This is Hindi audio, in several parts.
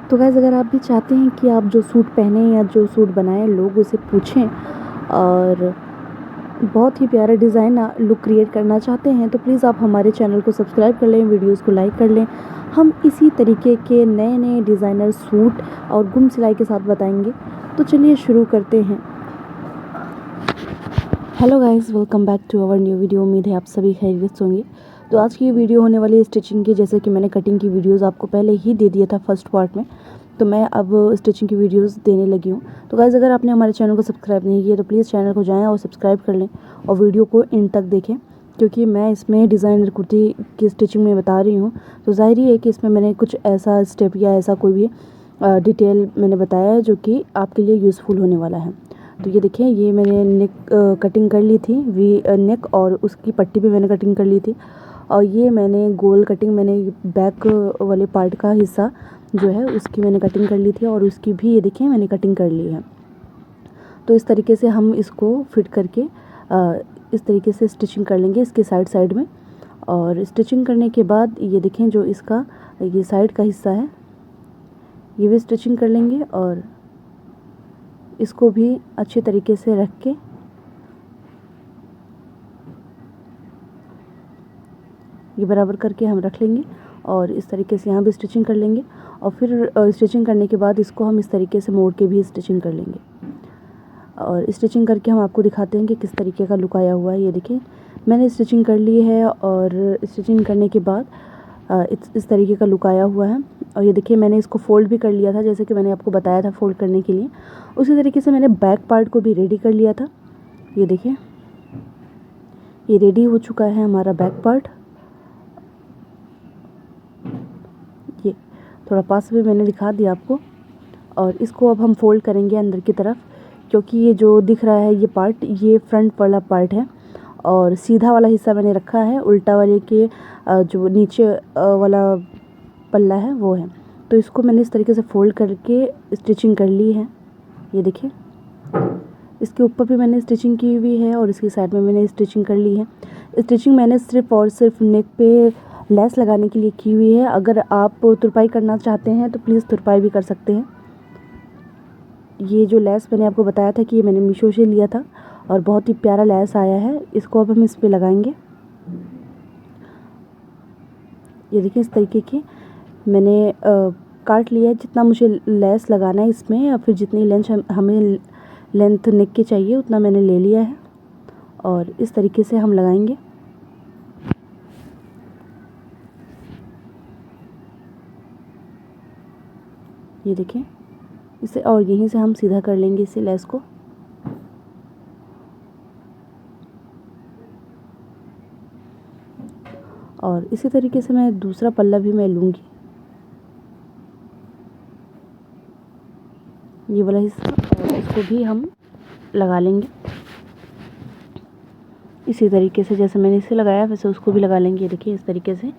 तो गाइज़ अगर आप भी चाहते हैं कि आप जो सूट पहने या जो सूट बनाएं लोग उसे पूछें और बहुत ही प्यारा डिज़ाइन लुक क्रिएट करना चाहते हैं तो प्लीज़ आप हमारे चैनल को सब्सक्राइब कर लें, वीडियोस को लाइक कर लें। हम इसी तरीके के नए नए डिज़ाइनर सूट और गुम सिलाई के साथ बताएंगे। तो चलिए शुरू करते हैं। Hello guys, welcome back to our new video. उम्मीद है आप सभी खैरियत होंगे। तो आज की ये वीडियो होने वाली है स्टिचिंग की। जैसे कि मैंने कटिंग की वीडियोस आपको पहले ही दे दिया था फर्स्ट पार्ट में, तो मैं अब स्टिचिंग की वीडियोस देने लगी हूँ। तो गाइज़ अगर आपने हमारे चैनल को सब्सक्राइब नहीं किया तो प्लीज़ चैनल को जाएँ और सब्सक्राइब कर लें और वीडियो को एंड तक देखें, क्योंकि मैं इसमें डिज़ाइनर कुर्ती की स्टिचिंग में बता रही हूँ। तो ज़ाहिर ही है कि इसमें मैंने कुछ ऐसा स्टेप या ऐसा कोई भी डिटेल मैंने बताया है जो कि आपके लिए यूज़फुल होने वाला है। तो ये देखिए, ये मैंने नेक कटिंग कर ली थी, वी नेक, और उसकी पट्टी भी मैंने कटिंग कर ली थी। और ये मैंने गोल कटिंग, मैंने बैक वाले पार्ट का हिस्सा जो है उसकी मैंने कटिंग कर ली थी और उसकी भी ये देखिए मैंने कटिंग कर ली है। तो इस तरीके से हम इसको फिट करके इस तरीके से स्टिचिंग कर लेंगे इसके साइड साइड में। और स्टिचिंग करने के बाद ये देखें, जो इसका ये साइड का हिस्सा है ये भी स्टिचिंग कर लेंगे और इसको भी अच्छे तरीके से रख के ये बराबर करके हम रख लेंगे और इस तरीके से यहाँ भी स्टिचिंग कर लेंगे। और फिर स्टिचिंग करने के बाद इसको हम इस तरीके से मोड़ के भी स्टिचिंग कर लेंगे। और स्टिचिंग करके हम आपको दिखाते हैं कि किस तरीके का लुक आया हुआ है। ये देखिए, मैंने स्टिचिंग कर ली है और स्टिचिंग करने के बाद इस तरीके का लुक आया हुआ है। और ये देखिए, मैंने इसको फ़ोल्ड भी कर लिया था, जैसे कि मैंने आपको बताया था फ़ोल्ड करने के लिए। उसी तरीके से मैंने बैक पार्ट को भी रेडी कर लिया था। ये देखिए, ये रेडी हो चुका है हमारा बैक पार्ट। ये थोड़ा पास भी मैंने दिखा दिया आपको। और इसको अब हम फोल्ड करेंगे अंदर की तरफ, क्योंकि ये जो दिख रहा है ये पार्ट, ये फ्रंट वाला पार्ट है और सीधा वाला हिस्सा मैंने रखा है, उल्टा वाले के जो नीचे वाला पल्ला है वो है। तो इसको मैंने इस तरीके से फोल्ड करके स्टिचिंग कर ली है। ये देखिए, इसके ऊपर भी मैंने स्टिचिंग की हुई है और इसकी साइड में मैंने स्टिचिंग कर ली है। स्टिचिंग मैंने सिर्फ और सिर्फ नेक पे लेस लगाने के लिए की हुई है। अगर आप तुरपाई करना चाहते हैं तो प्लीज़ तुरपाई भी कर सकते हैं। ये जो लेस मैंने आपको बताया था कि ये मैंने मीशो से लिया था और बहुत ही प्यारा लेस आया है। इसको अब हम इस पे लगाएंगे। ये देखिए, इस तरीके की मैंने काट लिया है जितना मुझे लेस लगाना है इसमें, या फिर जितनी हमें लेंथ नेक की चाहिए उतना मैंने ले लिया है और इस तरीके से हम लगाएंगे। ये देखिए, इसे और यहीं से हम सीधा कर लेंगे इसे लेस को। और इसी तरीके से मैं दूसरा पल्ला भी मैं लूँगी, ये वाला हिस्सा, और इसको भी हम लगा लेंगे इसी तरीके से। जैसे मैंने इसे लगाया वैसे उसको भी लगा लेंगे। देखिए, इस तरीके से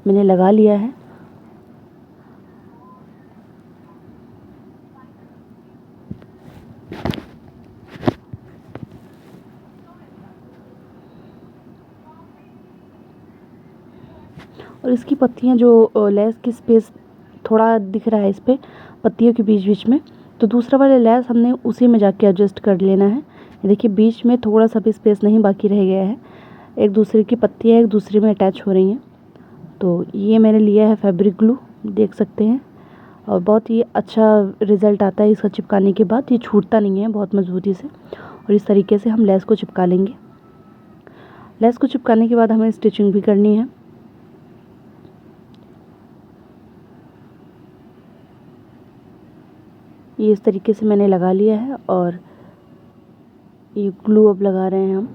मैंने लगा लिया है। और इसकी पत्तियां, जो लेस की स्पेस थोड़ा दिख रहा है इस पे पत्तियों के बीच बीच में, तो दूसरा वाला लेस हमने उसी में जाके एडजस्ट कर लेना है। ये देखिए, बीच में थोड़ा सा भी स्पेस नहीं बाकी रह गया है। एक दूसरे की पत्तियां एक दूसरे में अटैच हो रही हैं। तो ये मैंने लिया है फैब्रिक ग्लू, देख सकते हैं, और बहुत ही अच्छा रिज़ल्ट आता है इसका चिपकाने के बाद। ये छूटता नहीं है बहुत मज़बूती से। और इस तरीके से हम लेस को चिपका लेंगे। लेस को चिपकाने के बाद हमें स्टिचिंग भी करनी है। ये इस तरीके से मैंने लगा लिया है और ये ग्लू अब लगा रहे हैं हम।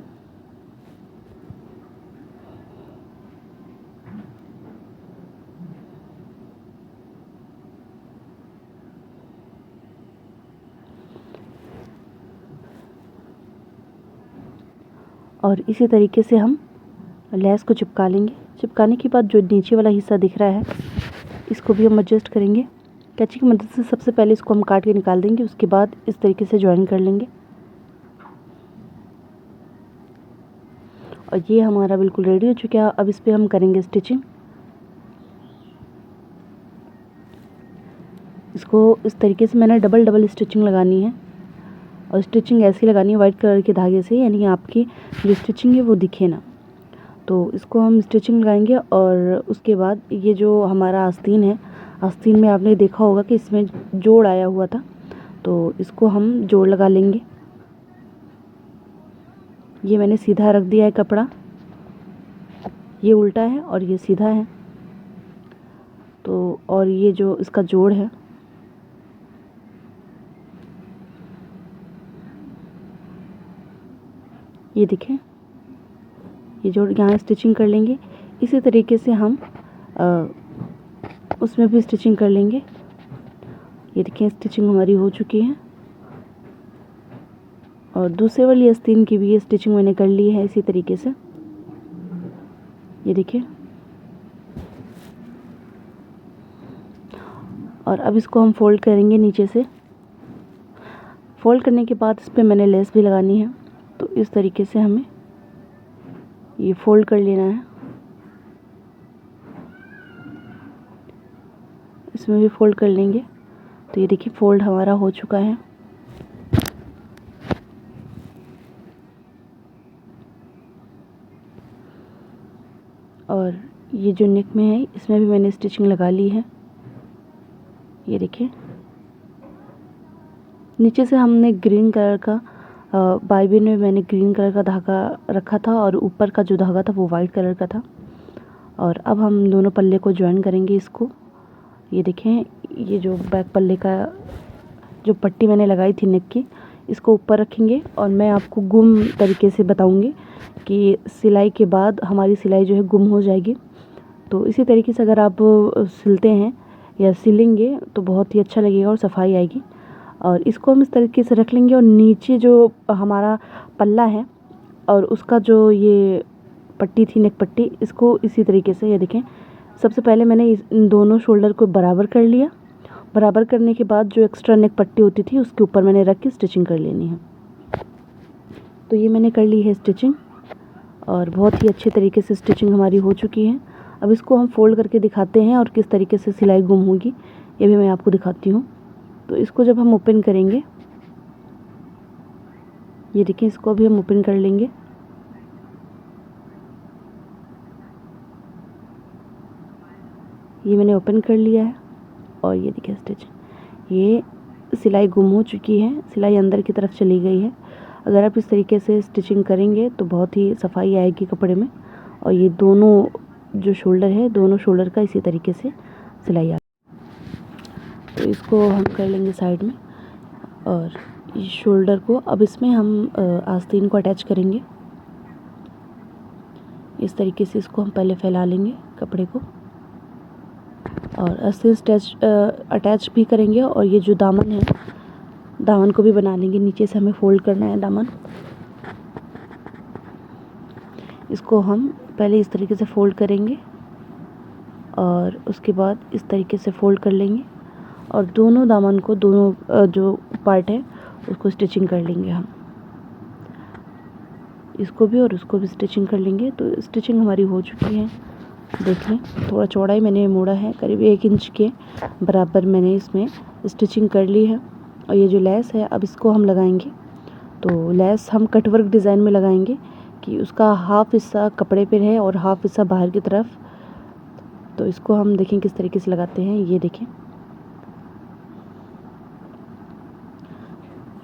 और इसी तरीके से हम लेस को चिपका लेंगे। चिपकाने के बाद जो नीचे वाला हिस्सा दिख रहा है इसको भी हम एडजस्ट करेंगे कैंची की मदद से। सबसे पहले इसको हम काट के निकाल देंगे, उसके बाद इस तरीके से ज्वाइन कर लेंगे। और ये हमारा बिल्कुल रेडी हो चुका है। अब इस पर हम करेंगे स्टिचिंग। इसको इस तरीके से मैंने डबल डबल स्टिचिंग लगानी है, और स्टिचिंग ऐसी लगानी है वाइट कलर के धागे से, यानी आपकी जो स्टिचिंग है वो दिखे ना। तो इसको हम स्टिचिंग लगाएंगे और उसके बाद ये जो हमारा आस्तीन है, आस्तीन में आपने देखा होगा कि इसमें जोड़ आया हुआ था, तो इसको हम जोड़ लगा लेंगे। ये मैंने सीधा रख दिया है कपड़ा, ये उल्टा है और ये सीधा है। तो और ये जो इसका जोड़ है, ये देखें, ये जोड़ यहाँ स्टिचिंग कर लेंगे। इसी तरीके से हम उसमें भी स्टिचिंग कर लेंगे। ये देखिए स्टिचिंग हमारी हो चुकी है, और दूसरे वाली आस्तीन की भी ये स्टिचिंग मैंने कर ली है इसी तरीके से। ये देखिए, और अब इसको हम फोल्ड करेंगे नीचे से। फोल्ड करने के बाद इस पर मैंने लेस भी लगानी है, तो इस तरीके से हमें ये फोल्ड कर लेना है। इसमें भी फोल्ड कर लेंगे। तो ये देखिए फोल्ड हमारा हो चुका है। और ये जो नेक में है इसमें भी मैंने स्टिचिंग लगा ली है। ये देखिए, नीचे से हमने ग्रीन कलर का बाइबिन में मैंने ग्रीन कलर का धागा रखा था, और ऊपर का जो धागा था वो वाइट कलर का था। और अब हम दोनों पल्ले को ज्वाइन करेंगे इसको। ये देखें, ये जो बैक पल्ले का जो पट्टी मैंने लगाई थी नेक की, इसको ऊपर रखेंगे, और मैं आपको गुम तरीके से बताऊंगी कि सिलाई के बाद हमारी सिलाई जो है गुम हो जाएगी। तो इसी तरीके से अगर आप सिलते हैं या सिलेंगे तो बहुत ही अच्छा लगेगा और सफाई आएगी। और इसको हम इस तरीके से रख लेंगे, और नीचे जो हमारा पल्ला है और उसका जो ये पट्टी थी नेक पट्टी, इसको इसी तरीके से, ये देखें, सबसे पहले मैंने इन दोनों शोल्डर को बराबर कर लिया। बराबर करने के बाद जो एक्स्ट्रा नेक पट्टी होती थी उसके ऊपर मैंने रख के स्टिचिंग कर लेनी है। तो ये मैंने कर ली है स्टिचिंग, और बहुत ही अच्छे तरीके से स्टिचिंग हमारी हो चुकी है। अब इसको हम फोल्ड करके दिखाते हैं, और किस तरीके से सिलाई गुम होगी ये भी मैं आपको दिखाती हूँ। तो इसको जब हम ओपन करेंगे, ये देखिए, इसको अभी हम ओपन कर लेंगे। ये मैंने ओपन कर लिया है, और ये देखिए स्टिचिंग, ये सिलाई गुम हो चुकी है, सिलाई अंदर की तरफ चली गई है। अगर आप इस तरीके से स्टिचिंग करेंगे तो बहुत ही सफाई आएगी कपड़े में। और ये दोनों जो शोल्डर है, दोनों शोल्डर का इसी तरीके से सिलाई आ, तो इसको हम कर लेंगे साइड में। और इस शोल्डर को अब इसमें हम आस्तीन को अटैच करेंगे। इस तरीके से इसको हम पहले फैला लेंगे कपड़े को, और आस्तीन अटैच भी करेंगे। और ये जो दामन है, दामन को भी बना लेंगे। नीचे से हमें फोल्ड करना है दामन। इसको हम पहले इस तरीके से फोल्ड करेंगे, और उसके बाद इस तरीके से फोल्ड कर लेंगे, और दोनों दामन को, दोनों जो पार्ट है उसको स्टिचिंग कर लेंगे हम। इसको भी और उसको भी स्टिचिंग कर लेंगे। तो स्टिचिंग हमारी हो चुकी है। देख लें, थोड़ा चौड़ाई मैंने मोड़ा है, करीब 1 इंच के बराबर मैंने इसमें स्टिचिंग कर ली है। और ये जो लेस है अब इसको हम लगाएंगे। तो लेस हम कटवर्क डिज़ाइन में लगाएंगे कि उसका हाफ हिस्सा कपड़े पर है और हाफ हिस्सा बाहर की तरफ। तो इसको हम देखें किस तरीके से लगाते हैं। ये देखें,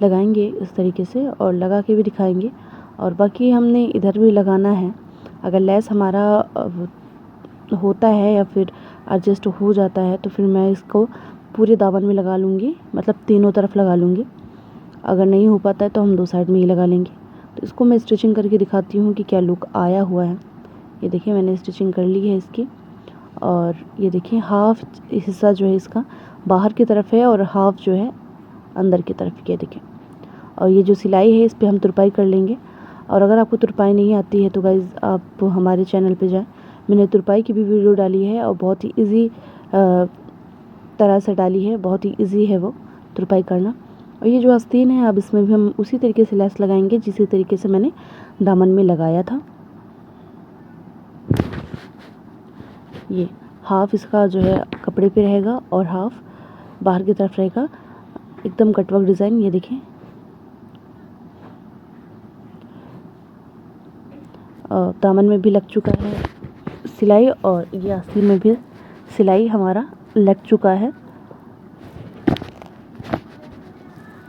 लगाएंगे इस तरीके से, और लगा के भी दिखाएंगे। और बाकी हमने इधर भी लगाना है। अगर लेस हमारा होता है या फिर एडजस्ट हो जाता है तो फिर मैं इसको पूरे दामन में लगा लूँगी, मतलब तीनों तरफ लगा लूँगी। अगर नहीं हो पाता है तो हम 2 साइड में ही लगा लेंगे। तो इसको मैं स्टिचिंग करके दिखाती हूँ कि क्या लुक आया हुआ है। ये देखिए, मैंने स्टिचिंग कर ली है इसकी। और ये देखिए, हाफ हिस्सा जो है इसका बाहर की तरफ है, और हाफ जो है अंदर की तरफ। ये देखिए, और ये जो सिलाई है इस पर हम तुरपाई कर लेंगे। और अगर आपको तुरपाई नहीं आती है तो गाइज़ आप हमारे चैनल पे जाएं, मैंने तुरपाई की भी वीडियो डाली है, और बहुत ही इजी तरह से डाली है। बहुत ही इजी है वो तुरपाई करना। और ये जो आस्तीन है, अब इसमें भी हम उसी तरीके से लेस लगाएंगे जिसी तरीके से मैंने दामन में लगाया था। ये हाफ इसका जो है कपड़े पे रहेगा, और हाफ बाहर की तरफ रहेगा, एकदम कटवर्क डिज़ाइन। ये देखिए दामन में भी लग चुका है सिलाई और ये आस्तीन में भी सिलाई हमारा लग चुका है।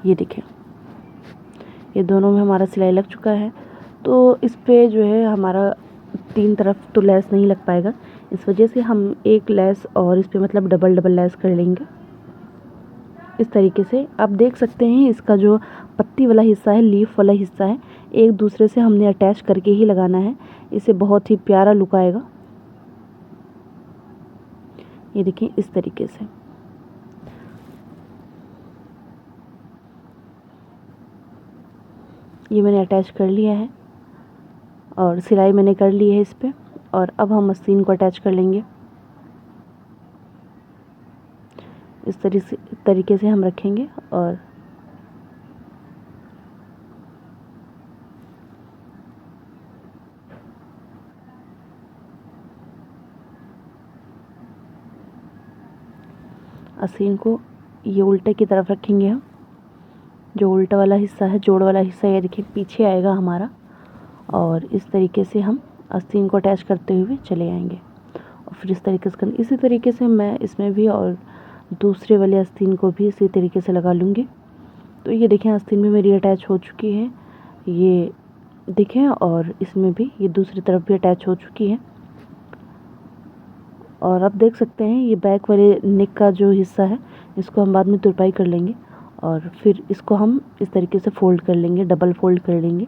ये देखिए ये दोनों में हमारा सिलाई लग चुका है। तो इस पे जो है हमारा 3 तरफ तो लेस नहीं लग पाएगा, इस वजह से हम एक लेस और इस पे मतलब डबल डबल लेस कर लेंगे। इस तरीके से आप देख सकते हैं इसका जो पत्ती वाला हिस्सा है, लीफ वाला हिस्सा है, एक दूसरे से हमने अटैच करके ही लगाना है, इससे बहुत ही प्यारा लुक आएगा। ये देखिए इस तरीके से। ये मैंने अटैच कर लिया है और सिलाई मैंने कर ली है इस पे, और अब हम आस्तीन को अटैच कर लेंगे। इस तरीके से हम रखेंगे और आस्तीन को ये उल्टे की तरफ रखेंगे हम। जो उल्टा वाला हिस्सा है, जोड़ वाला हिस्सा, ये देखिए पीछे आएगा हमारा, और इस तरीके से हम आस्तीन को अटैच करते हुए चले आएंगे। और फिर इस तरीके से इसी तरीके से मैं इसमें भी और दूसरे वाले आस्तीन को भी इसी तरीके से लगा लूँगी। तो ये देखें आस्तीन में मेरी अटैच हो चुकी है, ये देखें, और इसमें भी ये दूसरी तरफ भी अटैच हो चुकी है। और आप देख सकते हैं ये बैक वाले नेक का जो हिस्सा है इसको हम बाद में तुरपाई कर लेंगे, और फिर इसको हम इस तरीके से फ़ोल्ड कर लेंगे, डबल फ़ोल्ड कर लेंगे,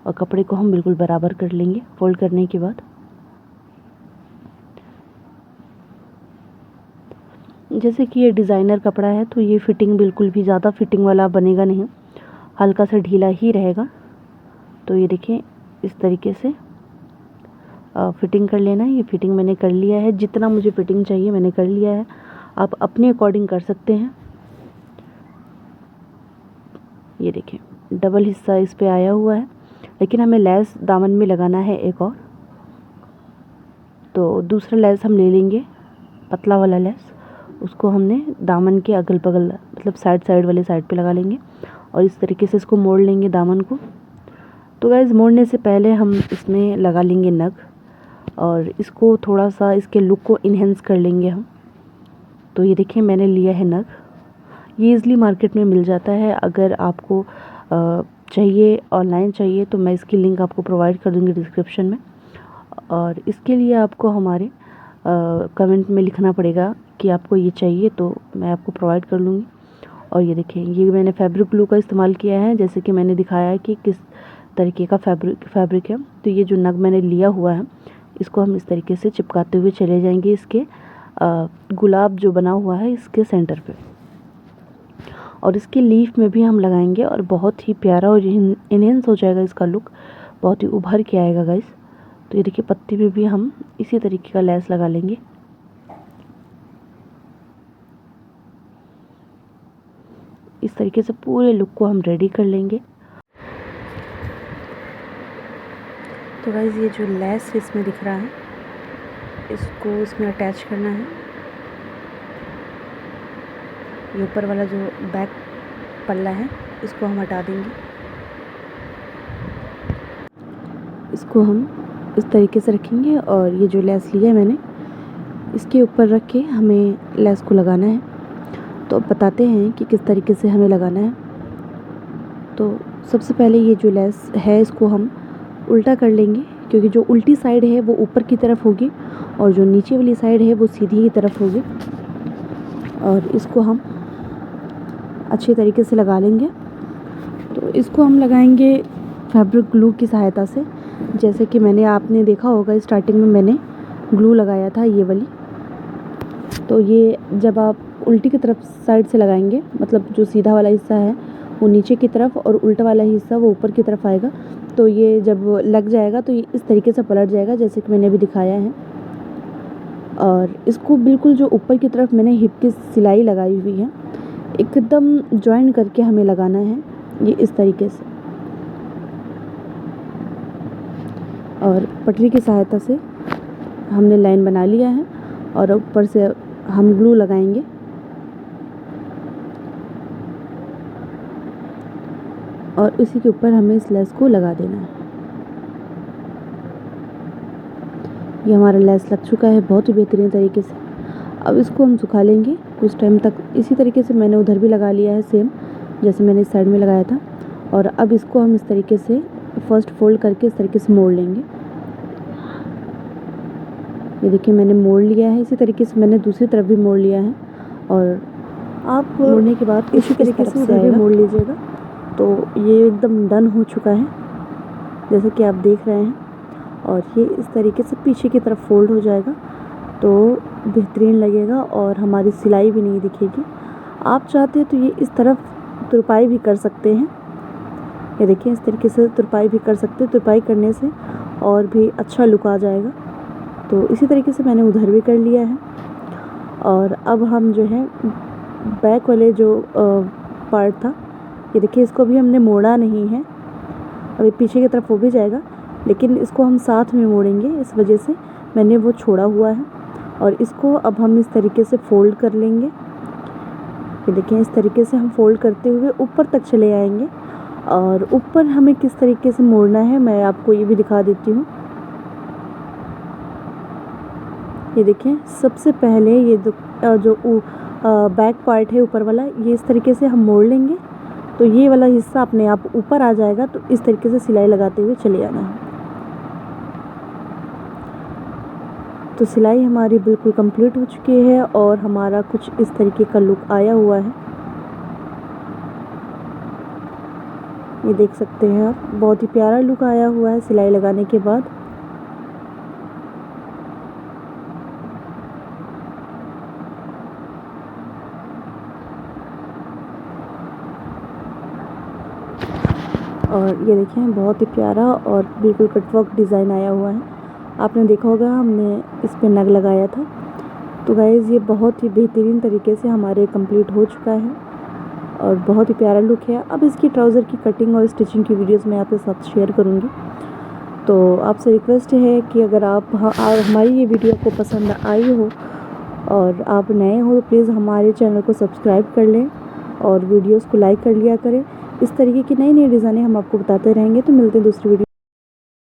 और कपड़े को हम बिल्कुल बराबर कर लेंगे फ़ोल्ड करने के बाद। जैसे कि ये डिज़ाइनर कपड़ा है तो ये फ़िटिंग बिल्कुल भी ज़्यादा फ़िटिंग वाला बनेगा नहीं, हल्का सा ढीला ही रहेगा। तो ये देखें इस तरीके से फ़िटिंग कर लेना है। ये फ़िटिंग मैंने कर लिया है, जितना मुझे फ़िटिंग चाहिए मैंने कर लिया है, आप अपने अकॉर्डिंग कर सकते हैं। ये देखें डबल हिस्सा इस पे आया हुआ है, लेकिन हमें लेस दामन में लगाना है एक और। तो दूसरा लेस हम ले लेंगे, पतला वाला लेस, उसको हमने दामन के अगल बगल मतलब साइड वाले साइड पे लगा लेंगे, और इस तरीके से इसको मोड़ लेंगे दामन को। तो गाइस मोड़ने से पहले हम इसमें लगा लेंगे नग, और इसको थोड़ा सा इसके लुक को इन्हेंस कर लेंगे हम। तो ये देखिए मैंने लिया है नग, ये ईज़िली मार्केट में मिल जाता है। अगर आपको चाहिए, ऑनलाइन चाहिए, तो मैं इसकी लिंक आपको प्रोवाइड कर दूँगी डिस्क्रिप्शन में। और इसके लिए आपको हमारे कमेंट में लिखना पड़ेगा कि आपको ये चाहिए, तो मैं आपको प्रोवाइड कर लूँगी। और ये देखिए ये मैंने फैब्रिक ग्लू का इस्तेमाल किया है, जैसे कि मैंने दिखाया है कि किस तरीके का फैब्रिक है। तो ये जो नग मैंने लिया हुआ है इसको हम इस तरीके से चिपकाते हुए चले जाएंगे इसके गुलाब जो बना हुआ है इसके सेंटर पे, और इसके लीफ में भी हम लगाएंगे, और बहुत ही प्यारा और इन्हेंस हो जाएगा इसका लुक, बहुत ही उभर के आएगा गाइस। तो ये देखिए पत्ती में भी हम इसी तरीके का लेस लगा लेंगे। इस तरीके से पूरे लुक को हम रेडी कर लेंगे। तो गाइस ये जो लेस इसमें दिख रहा है इसको इसमें अटैच करना है। ये ऊपर वाला जो बैक पल्ला है इसको हम हटा देंगे। इसको हम इस तरीके से रखेंगे, और ये जो लेस लिया है मैंने इसके ऊपर रख के हमें लेस को लगाना है। तो अब बताते हैं कि किस तरीके से हमें लगाना है। तो सबसे पहले ये जो लेस है इसको हम उल्टा कर लेंगे, क्योंकि जो उल्टी साइड है वो ऊपर की तरफ होगी और जो नीचे वाली साइड है वो सीधी ही तरफ होगी। और इसको हम अच्छे तरीके से लगा लेंगे। तो इसको हम लगाएंगे फैब्रिक ग्लू की सहायता से, जैसे कि आपने देखा होगा स्टार्टिंग में मैंने ग्लू लगाया था ये वाली। तो ये जब आप उल्टी की तरफ साइड से लगाएंगे, मतलब जो सीधा वाला हिस्सा है वो नीचे की तरफ और उल्टा वाला हिस्सा वो ऊपर की तरफ आएगा। तो ये जब लग जाएगा तो ये इस तरीके से पलट जाएगा, जैसे कि मैंने अभी दिखाया है। और इसको बिल्कुल जो ऊपर की तरफ मैंने हिप की सिलाई लगाई हुई है एकदम जॉइन करके हमें लगाना है, ये इस तरीके से। और पटरी की सहायता से हमने लाइन बना लिया है, और ऊपर से हम ग्लू लगाएंगे। और इसी के ऊपर हमें इस लेस को लगा देना है। ये हमारा लेस लग चुका है बहुत ही बेहतरीन तरीके से। अब इसको हम सुखा लेंगे कुछ टाइम तक। इसी तरीके से मैंने उधर भी लगा लिया है, सेम जैसे मैंने इस साइड में लगाया था। और अब इसको हम इस तरीके से फर्स्ट फोल्ड करके इस तरीके से मोड़ लेंगे। ये देखिए मैंने मोड़ लिया है। इसी तरीके से मैंने दूसरी तरफ भी मोड़ लिया है। और आप मोड़ने के बाद इसी तरीके से उधर भी मोड़ लीजिएगा। तो ये एकदम डन हो चुका है जैसे कि आप देख रहे हैं। और ये इस तरीके से पीछे की तरफ फोल्ड हो जाएगा तो बेहतरीन लगेगा और हमारी सिलाई भी नहीं दिखेगी। आप चाहते हैं तो ये इस तरफ तुरपाई भी कर सकते हैं। ये देखिए इस तरीके से तुरपाई भी कर सकते हैं। तुरपाई करने से और भी अच्छा लुक आ जाएगा। तो इसी तरीके से मैंने उधर भी कर लिया है। और अब हम जो है बैक वाले जो पार्ट था, ये देखिए इसको भी हमने मोड़ा नहीं है। अभी पीछे की तरफ हो भी जाएगा लेकिन इसको हम साथ में मोड़ेंगे, इस वजह से मैंने वो छोड़ा हुआ है। और इसको अब हम इस तरीके से फ़ोल्ड कर लेंगे। ये देखिए इस तरीके से हम फ़ोल्ड करते हुए ऊपर तक चले आएंगे। और ऊपर हमें किस तरीके से मोड़ना है मैं आपको ये भी दिखा देती हूँ। ये देखिए सबसे पहले ये जो बैक पार्ट है ऊपर वाला, ये इस तरीके से हम मोड़ लेंगे तो ये वाला हिस्सा अपने आप ऊपर आ जाएगा। तो इस तरीके से सिलाई लगाते हुए चले आना है। तो सिलाई हमारी बिल्कुल कंप्लीट हो चुकी है और हमारा कुछ इस तरीके का लुक आया हुआ है। ये देख सकते हैं आप, बहुत ही प्यारा लुक आया हुआ है सिलाई लगाने के बाद। और ये देखें बहुत ही प्यारा और बिल्कुल कटवर्क डिज़ाइन आया हुआ है। आपने देखा होगा हमने इस पे नग लगाया था। तो गाइज़ ये बहुत ही बेहतरीन तरीके से हमारे कंप्लीट हो चुका है और बहुत ही प्यारा लुक है। अब इसकी ट्राउज़र की कटिंग और स्टिचिंग की वीडियोस मैं आपके साथ शेयर करूँगी। तो आपसे रिक्वेस्ट है कि अगर आप हमारी ये वीडियो को पसंद आई हो और आप नए हो तो प्लीज़ हमारे चैनल को सब्सक्राइब कर लें और वीडियोस को लाइक कर लिया करें। इस तरीके की नई नई डिज़ाइनें हम आपको बताते रहेंगे। तो मिलते हैं दूसरी वीडियो।